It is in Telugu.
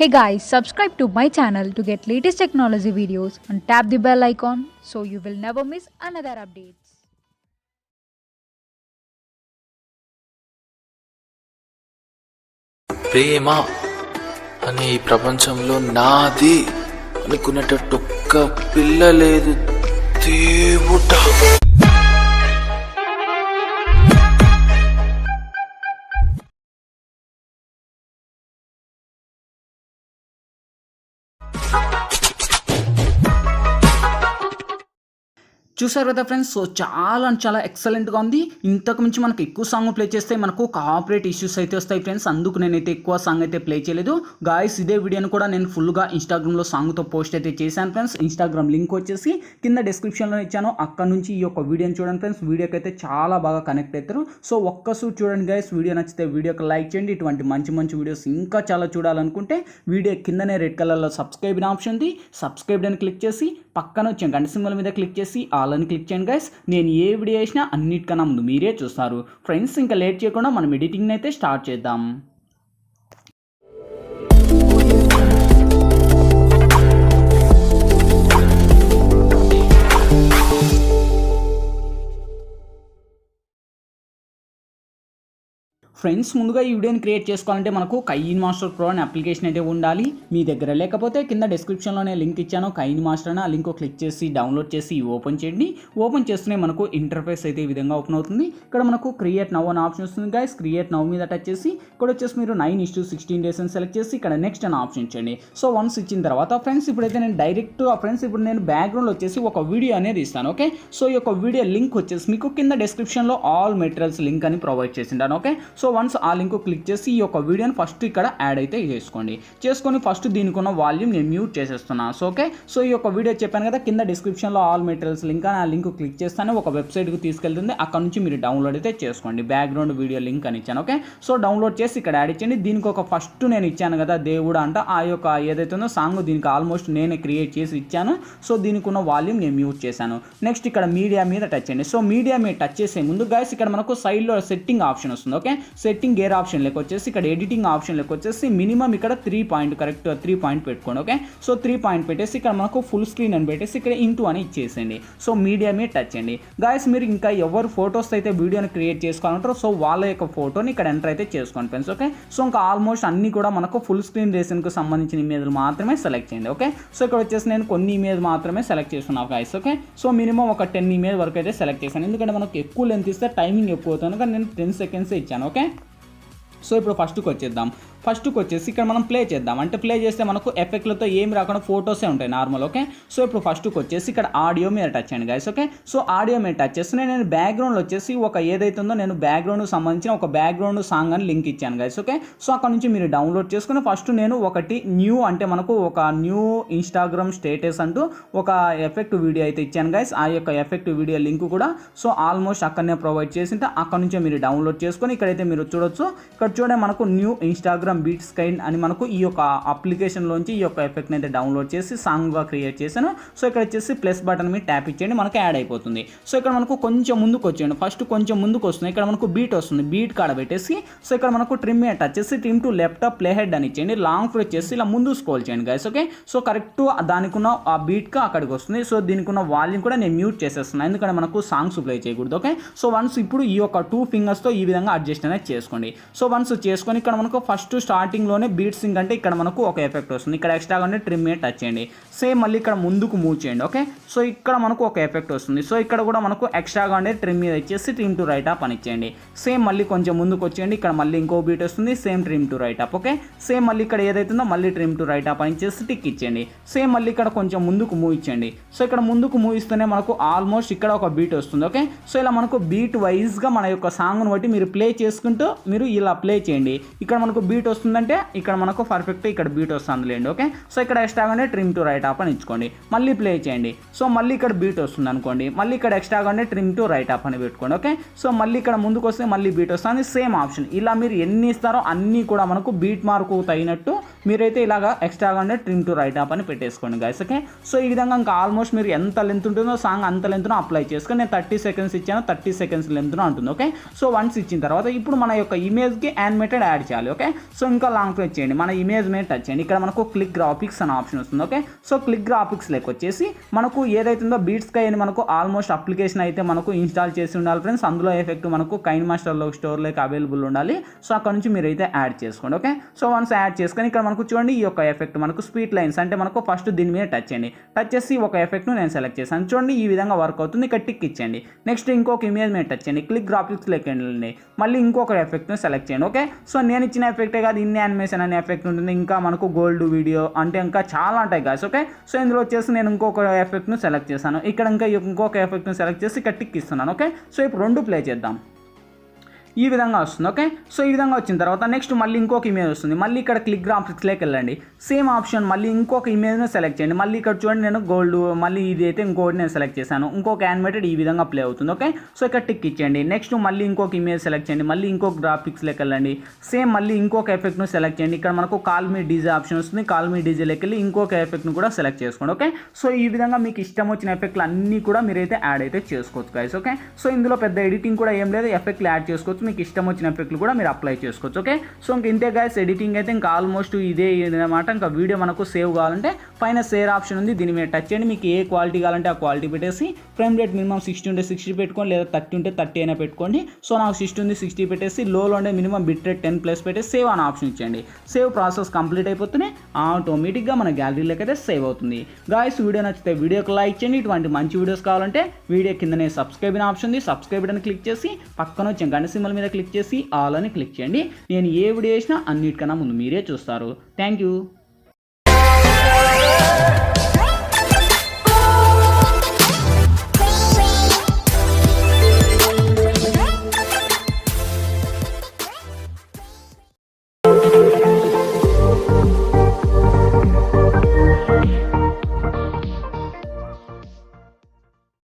Hey guys, subscribe to my channel to get latest technology videos and tap the bell icon so you will never miss another updates. ప్రేమ అనే ఈ ప్రపంచంలో నాది అనుకునేటట్టు ఒక్క పిల్ల లేదు దేవుడా. చూసారు కదా ఫ్రెండ్స్. సో చాలా ఎక్సలెంట్గా ఉంది. ఇంతకు మించి మనకు ఎక్కువ సాంగ్ ప్లే చేస్తే మనకు కాపరేట్ ఇష్యూస్ అయితే వస్తాయి ఫ్రెండ్స్. అందుకు నేనైతే ఎక్కువ సాంగ్ అయితే ప్లే చేయలేదు గాయస్. ఇదే వీడియోని కూడా నేను ఫుల్గా ఇన్స్టాగ్రామ్లో సాంగ్తో పోస్ట్ అయితే చేశాను ఫ్రెండ్స్. ఇన్స్టాగ్రామ్ లింక్ వచ్చేసి కింద డిస్క్రిప్షన్లో ఇచ్చాను. అక్కడ నుంచి ఈ యొక్క వీడియోని చూడండి ఫ్రెండ్స్. వీడియోకి అయితే చాలా బాగా కనెక్ట్ అవుతారు. సో ఒక్కసారి చూడండి గాయస్. వీడియో నచ్చితే వీడియోకి లైక్ చేయండి. ఇటువంటి మంచి వీడియోస్ ఇంకా చాలా చూడాలనుకుంటే వీడియో కిందనే రెడ్ కలర్లో సబ్స్క్రైబ్ ఆప్షన్ ఉంది. సబ్స్క్రైబ్ అని క్లిక్ చేసి పక్కన వచ్చే గంట సింబల్ మీద క్లిక్ చేసి ఆల్ అని క్లిక్ చేయండి గైస్. నేను ఏ వీడియో చేసినా అన్నిటికన్నా ముందు మీరే చూస్తారు ఫ్రెండ్స్. ఇంకా లేట్ చేయకుండా మనం ఎడిటింగ్ అయితే స్టార్ట్ చేద్దాం. ఫ్రెండ్స్, ముందుగా ఈ వీడియోని క్రియేట్ చేసుకోవాలంటే మనకు కైన్మాస్టర్ ప్రో అనే అప్లికేషన్ అయితే ఉండాలి మీ దగ్గర. లేకపోతే కింద డిస్క్రిప్షన్లోనే లింక్ ఇచ్చాను కైన్మాస్టర్ అని. ఆ లింక్ క్లిక్ చేసి డౌన్లోడ్ చేసి ఓపెన్ చేయండి. ఓపెన్ చేస్తూనే మనకు ఇంటర్ఫేస్ అయితే ఈ విధంగా ఓపెన్ అవుతుంది. ఇక్కడ మనకు క్రియేట్ నవ్ అనే ఆప్షన్ వస్తుంది గైస్. క్రియేట్ నవ్ మీద టచ్ చేసి ఇక్కడ వచ్చేసి మీరు 9:16 డేస్ అని సెలెక్ట్ చేసి ఇక్కడ నెక్స్ట్ అనే ఆప్షన్ ఇచ్చండి. సో వన్స్ ఇచ్చిన తర్వాత ఫ్రెండ్స్ ఇప్పుడైతే నేను డైరెక్ట్ ఫ్రెండ్స్ ఇప్పుడు నేను బ్యాక్గ్రౌండ్ వచ్చేసి ఒక వీడియో అనేది ఇస్తాను. ఓకే, సో ఈ యొక్క వీడియో లింక్ వచ్చేసి మీకు కింద డిస్క్రిప్షన్లో ఆల్ మెటీరియల్స్ లింక్ అని ప్రొవైడ్ చేసింటాను. ఓకే, సో వన్స్ ఆ లింక్ క్లిక్ చేసి ఈ యొక్క వీడియోని ఫస్ట్ ఇక్కడ యాడ్ అయితే చేసుకొని ఫస్ట్ దీనికి ఉన్న వాల్యూమ్ నేను మ్యూట్ చేసేస్తున్నాను. సో ఓకే, సో ఈ యొక్క వీడియో చెప్పాను కదా కింద డిస్క్రిప్షన్లో ఆల్ మెటీరియల్స్ లింక్ అని. ఆ లింక్ క్లిక్ చేస్తానే ఒక వెబ్సైట్కి తీసుకెళ్తుంది. అక్కడ నుంచి మీరు డౌన్లోడ్ అయితే చేసుకోండి. బ్యాక్గ్రౌండ్ వీడియో లింక్ అని ఇచ్చాను. ఓకే, సో డౌన్లోడ్ చేసి ఇక్కడ యాడ్ ఇచ్చండి. దీనికి ఒక ఫస్ట్ నేను ఇచ్చాను కదా దేవుడు అంట, ఆ యొక్క ఏదైతే ఉందో సాంగ్ దీనికి ఆల్మోస్ట్ నేనే క్రియేట్ చేసి ఇచ్చాను. సో దీనికి ఉన్న వాల్యూమ్ నేను మ్యూట్ చేశాను. నెక్స్ట్ ఇక్కడ మీడియా మీద టచ్ చేయండి. సో మీడియా మీద టచ్ చేసే ముందు గైస్ ఇక్కడ మనకు సైడ్లో సెట్టింగ్ ఆప్షన్ వస్తుంది. ఓకే, సెట్టింగ్ గేర్ ఆప్షన్ లెక్క వచ్చేసి ఇక్కడ ఎడిటింగ్ ఆప్షన్ లెక్క వచ్చేసి మినిమం ఇక్కడ 3 పాయింట్ కరెక్ట్ 3 పాయింట్ పెట్టుకోండి. ఓకే, సో 3 పాయింట్ పెట్టేసి ఇక్కడ మనకు ఫుల్ స్క్రీన్ అని పెట్టేసి ఇక్కడ ఇంటూ అని ఇచ్చేసేయండి. సో మీడియా మీద టచ్ చేయండి గాయస్. మీరు ఇంకా ఎవరు ఫొటోస్ అయితే వీడియోని క్రియేట్ చేసుకోవాలంటారో సో వాళ్ళ యొక్క ఫోటోని ఇక్కడ ఎంటర్ అయితే చేసుకోండి ఫ్రెండ్స్. ఓకే, సో ఇంకా ఆల్మోస్ట్ అన్ని కూడా మనకు ఫుల్ స్క్రీన్ రేషన్కి సంబంధించిన ఇమేజ్లు మాత్రమే సెలెక్ట్ చేయండి. ఓకే, సో ఇక్కడ వచ్చేసి నేను కొన్ని ఇమేజ్ మాత్రమే సెలెక్ట్ చేస్తున్నాను గాయస్. ఓకే, సో మినిమం ఒక 10 ఇమేజ్ వరకు అయితే సెలెక్ట్ చేశాను. ఎందుకంటే మనకు ఎక్కువ లెంత్ ఇస్తే టైమింగ్ ఎక్కువ అవుతుంది కానీ నేను 10 సెకండ్స్ ఇచ్చాను. ఓకే, సో ఇప్పుడు ఫస్ట్కి వచ్చేద్దాం. ఫస్ట్కి వచ్చేసి ఇక్కడ మనం ప్లే చేద్దాం. అంటే ప్లే చేస్తే మనకు ఎఫెక్ట్లతో ఏమి రాకుండా ఫోటోసే ఉంటాయి నార్మల్. ఓకే, సో ఇప్పుడు ఫస్ట్కి వచ్చేసి ఇక్కడ ఆడియో మీద టచ్ చేయండి గైస్. ఓకే, సో ఆడియో మీద టచ్ చేస్తే నేను బ్యాక్గ్రౌండ్లో వచ్చేసి ఒక ఏదైతే ఉందో నేను బ్యాక్గ్రౌండ్కి సంబంధించిన ఒక బ్యాక్గ్రౌండ్ సాంగ్ అని లింక్ ఇచ్చాను గైస్. ఓకే, సో అక్కడ నుంచి మీరు డౌన్లోడ్ చేసుకుని ఫస్ట్ నేను ఒకటి న్యూ అంటే మనకు ఒక న్యూ ఇన్స్టాగ్రామ్ స్టేటస్ అంటూ ఒక ఎఫెక్ట్ వీడియో అయితే ఇచ్చాను గైస్. ఆ యొక్క ఎఫెక్ట్ వీడియో లింక్ కూడా సో ఆల్మోస్ట్ అక్కడనే ప్రొవైడ్ చేసింటే అక్కడ నుంచే మీరు డౌన్లోడ్ చేసుకొని ఇక్కడైతే మీరు చూడొచ్చు. ఇక్కడ చూడండి మనకు న్యూ ఇన్స్టాగ్రామ్ బీట్ స్కైన్ అని మనకు ఈ యొక్క అప్లికేషన్లోంచి ఈ యొక్క ఎఫెక్ట్ని అయితే డౌన్లోడ్ చేసి సాంగ్గా క్రియేట్ చేశాను. సో ఇక్కడ వచ్చేసి ప్లస్ బటన్ మీద ట్యాప్ ఇచ్చేయండి, మనకు యాడ్ అయిపోతుంది. సో ఇక్కడ మనకు కొంచెం ముందుకు వచ్చేయండి. ఫస్ట్ కొంచెం ముందుకు వస్తుంది. ఇక్కడ మనకు బీట్ వస్తుంది. బీట్ కాడ పెట్టేసి సో ఇక్కడ మనకు ట్రిమ్ మీద టచ్ చేసి trim to left play head అని ఇచ్చేయండి. లాంగ్ ప్రెస్ చేసి ఇలా ముందు స్క్రోల్ చేయండి గైస్. ఓకే, సో కరెక్ట్ దానికి ఉన్న ఆ బీట్గా అక్కడికి వస్తుంది. సో దీనికి ఉన్న వాల్యూమ్ కూడా నేను మ్యూట్ చేసేస్తున్నాను ఎందుకంటే మనకు సాంగ్స్ ప్లే చేయకూడదు. ఓకే, సో వన్స్ ఇప్పుడు ఈ యొక్క 2 ఫింగర్స్తో ఈ విధంగా అడ్జస్ట్ అనేది చేసుకోండి. సో వన్స్ చేసుకొని ఇక్కడ మనకు ఫస్ట్ స్టార్టింగ్లోనే బీట్ సింగ్ అంటే ఇక్కడ మనకు ఒక ఎఫెక్ట్ వస్తుంది. ఇక్కడ ఎక్స్ట్రాగా ఉంటే ట్రిమ్ మీద టచ్ చేయండి. సేమ్ మళ్ళీ ఇక్కడ ముందుకు మూవ్ చేయండి. ఓకే, సో ఇక్కడ మనకు ఒక ఎఫెక్ట్ వస్తుంది. సో ఇక్కడ కూడా మనకు ఎక్స్ట్రాగా ఉండే ట్రిమ్ మీద ఇచ్చేసి ట్రిమ్ టు రైట్ అప్ అని ఇచ్చేయండి. సేమ్ మళ్ళీ కొంచెం ముందుకు వచ్చేయండి. ఇక్కడ మళ్ళీ ఇంకో బీట్ వస్తుంది. Same trim to right up. Okay, same మళ్ళీ ఇక్కడ ఏదైతుందో మళ్ళీ ట్రిమ్ టు రైట్ అప్ అని ఇచ్చేసి టిక్ ఇచ్చేయండి. సేమ్ మళ్ళీ ఇక్కడ కొంచెం ముందుకు మూవ్ ఇచ్చేయండి. సో ఇక్కడ ముందుకు మూవ్ ఇస్తేనే మనకు ఆల్మోస్ట్ ఇక్కడ ఒక బీట్ వస్తుంది. ఓకే, సో ఇలా మనకు బీట్ వైజ్గా మన యొక్క సాంగ్ను బట్టి మీరు ప్లే చేసుకుంటూ మీరు ఇలా ప్లే చేయండి. ఇక్కడ మనకు బీట్ వస్తుందంటే ఇక్కడ మనకు పర్ఫెక్ట్ ఇక్కడ బీట్ వస్తుంది లేండి. ఓకే, సో ఇక్కడ ఎక్స్ట్రాగానే ట్రిమ్ టు రైట్ అప్ అని ఇచ్చుకోండి. మళ్ళీ ప్లే చేయండి. సో మళ్ళీ ఇక్కడ బీట్ వస్తుంది అనుకోండి. మళ్ళీ ఇక్కడ ఎక్స్ట్రాగానే ట్రిమ్ టు రైట్ అప్ అని పెట్టుకోండి. ఓకే, సో మళ్ళీ ఇక్కడ ముందుకు వస్తే మళ్ళీ బీట్ వస్తుంది. సేమ్ ఆప్షన్ ఇలా మీరు ఎన్ని ఇస్తారో అన్నీ కూడా మనకు బీట్ మార్కు తగినట్టు మీరైతే ఇలాగా ఎక్స్ట్రాగా ఉండే ట్రిమ్ టు రైట్ ఆప్ అని పెట్టేసుకోండి గైస్. ఓకే, సో ఈ విధంగా ఇంకా ఆల్మోస్ట్ మీరు ఎంత లెంత్ ఉంటుందో సాంగ్ అంత లెంత్ను అప్లై చేసుకొని నేను 30 సెకండ్స్ ఇచ్చాను, 30 సెకండ్స్ లెంత్ను ఉంటుంది. ఓకే, సో వన్స్ ఇచ్చిన తర్వాత ఇప్పుడు మన యొక్క ఇమేజ్కి యానిమేటెడ్ యాడ్ చేయాలి. ఓకే, సో ఇంకా లాంగ్ ప్రెస్ చేయండి, మన ఇమేజ్ మీద టచ్ చేయండి. ఇక్కడ మనకు క్లిక్ గ్రాఫిక్స్ అనే ఆప్షన్ వస్తుంది. ఓకే, సో క్లిక్ గ్రాఫిక్స్ లెక్క వచ్చేసి మనకు ఏదైతుందో బీట్స్ కై అని మనకు ఆల్మోస్ట్ అప్లికేషన్ అయితే మనకు ఇన్స్టాల్ చేసి ఉండాలి ఫ్రెండ్స్. అందులో ఎఫెక్ట్ మనకు కైన్ మాస్టర్లో స్టోర్లోకి అవైలబుల్ ఉండాలి. సో అక్కడ నుంచి మీరు అయితే యాడ్ చేసుకోండి. ఓకే, సో వన్స్ యాడ్ చేసుకొని ఇక్కడ మనకు చూడండి ఈ యొక్క ఎఫెక్ట్ మనకు స్పీడ్ లైన్స్ అంటే మనకు ఫస్ట్ దీని మీద టచ్ చేయండి. టచ్ చేసి ఒక ఎఫెక్ట్ను నేను సెలెక్ట్ చేశాను. చూడండి ఈ విధంగా వర్క్ అవుతుంది. ఇక్కడ టిక్ ఇచ్చేయండి. నెక్స్ట్ ఇంకొక ఇమేజ్ మీద టచ్ చేయండి, క్లిక్ గ్రాఫిక్స్ లెక్క వెళ్ళండి, మళ్ళీ ఇంకొక ఎఫెక్ట్ను సెలెక్ట్ చేయండి. ఓకే, సో నేను ఇచ్చిన ఎఫెక్టే కాదు, ఇన్ని యానిమేషన్ అనే ఎఫెక్ట్ ఉంటుంది, ఇంకా మనకు గోల్డ్ వీడియో అంటే ఇంకా చాలా ఉంటాయి గాయస్. ఓకే, సో ఇందులో వచ్చేసి నేను ఇంకొక ఎఫెక్ట్ను సెలెక్ట్ చేశాను. ఇక్కడ ఇంకొక ఎఫెక్ట్ను సెలెక్ట్ చేసి ఇక్కడ టిక్ ఇస్తున్నాను. ఓకే, సో ఇప్పుడు 2 ప్లే చేద్దాం. ఈ విధంగా వస్తుంది. ఓకే, సో ఈ విధంగా వచ్చిన తర్వాత నెక్స్ట్ మళ్ళీ ఇంకొక ఇమేజ్ వస్తుంది. మళ్ళీ ఇక్కడ క్లిక్ గ్రాఫిక్స్లోకి వెళ్ళండి, సేమ్ ఆప్షన్ మళ్ళీ ఇంకొక ఇమేజ్ను సెలెక్ట్ చేయండి. మళ్ళీ ఇక్కడ చూడండి నేను గోల్డ్, మళ్ళీ ఇది అయితే ఇంకోటి నేను సెలెక్ట్ చేశాను, ఇంకొక యానిమేటెడ్ ఈ విధంగా ప్లే అవుతుంది. ఓకే, సో ఇక్కడ టిక్ ఇచ్చేయండి. నెక్స్ట్ మళ్ళీ ఇంకొక ఇమేజ్ సెలెక్ట్ చేయండి, మళ్ళీ ఇంకొక గ్రాఫిక్స్లోకి వెళ్ళండి, సేమ్ మళ్ళీ ఇంకొక ఎఫెక్ట్ను సెలెక్ట్ చేయండి. ఇక్కడ మనకు కాల్ మీ డీజే ఆప్షన్ వస్తుంది, కాల్ మీ డీజేలోకి వెళ్ళి ఇంకొక ఎఫెక్ట్ను కూడా సెలెక్ట్ చేసుకోండి. ఓకే, సో ఈ విధంగా మీకు ఇష్టం వచ్చిన ఎఫెక్ట్లు అన్నీ కూడా మీరైతే యాడ్ అయితే చేసుకోవచ్చు గైస్. ఓకే, సో ఇందులో పెద్ద ఎడిటింగ్ కూడా ఏం లేదు, ఎఫెక్ట్లు యాడ్ చేసుకోవచ్చు, మీకు ఇష్టం వచ్చిన ఎఫెక్ట్లు కూడా మీరు అప్లై చేసుకోవచ్చు. ఓకే, సో ఇంక ఇంతే గైస్, ఎడిటింగ్ అయితే ఇంకా ఆల్మోస్ట్ ఇదే అనమాట. ఇంకా వీడియో మనకు సేవ్ కావాలంటే పైన షేర్ ఆప్షన్ ఉంది, దీని మీద టచ్ చేయండి. మీకు ఏ క్వాలిటీ కావాలంటే ఆ క్వాలిటీ పెట్టేసి ఫ్రేమ్ రేట్ మినిమం 60 ఉంటే 60 పెట్టుకోండి, లేదా 30 ఉంటే 30 అయినా పెట్టుకోండి. సో నాకు 60 ఉంది, 60 పెట్టేసి లోలో ఉండే మినిమం బిట్ రేట్ 10+ పెట్టేసి సేవ్ అనే ఆప్షన్ ఇచ్చేయండి. సేవ్ ప్రాసెస్ కంప్లీట్ అయిపోతూనే ఆటోమేటిక్గా మన గ్యాలరీలోకి అయితే సేవ్ అవుతుంది. గాయస్ వీడియో నచ్చితే వీడియోకి లైక్ చేయండి. ఇటువంటి మంచి వీడియోస్ కావాలంటే వీడియో కిందనే సబ్స్క్రైబ్ అనే ఆప్షన్ ఉంది, సబ్స్క్రైబ్ అని క్లిక్ చేసి పక్కన వచ్చే గంట సింబల్ మీద క్లిక్ చేసి ఆల్ అని క్లిక్ చేయండి. నేను ఏ వీడియో చేసినా అన్నిటికన్నా ముందు మీరే చూస్తారు. Thank you.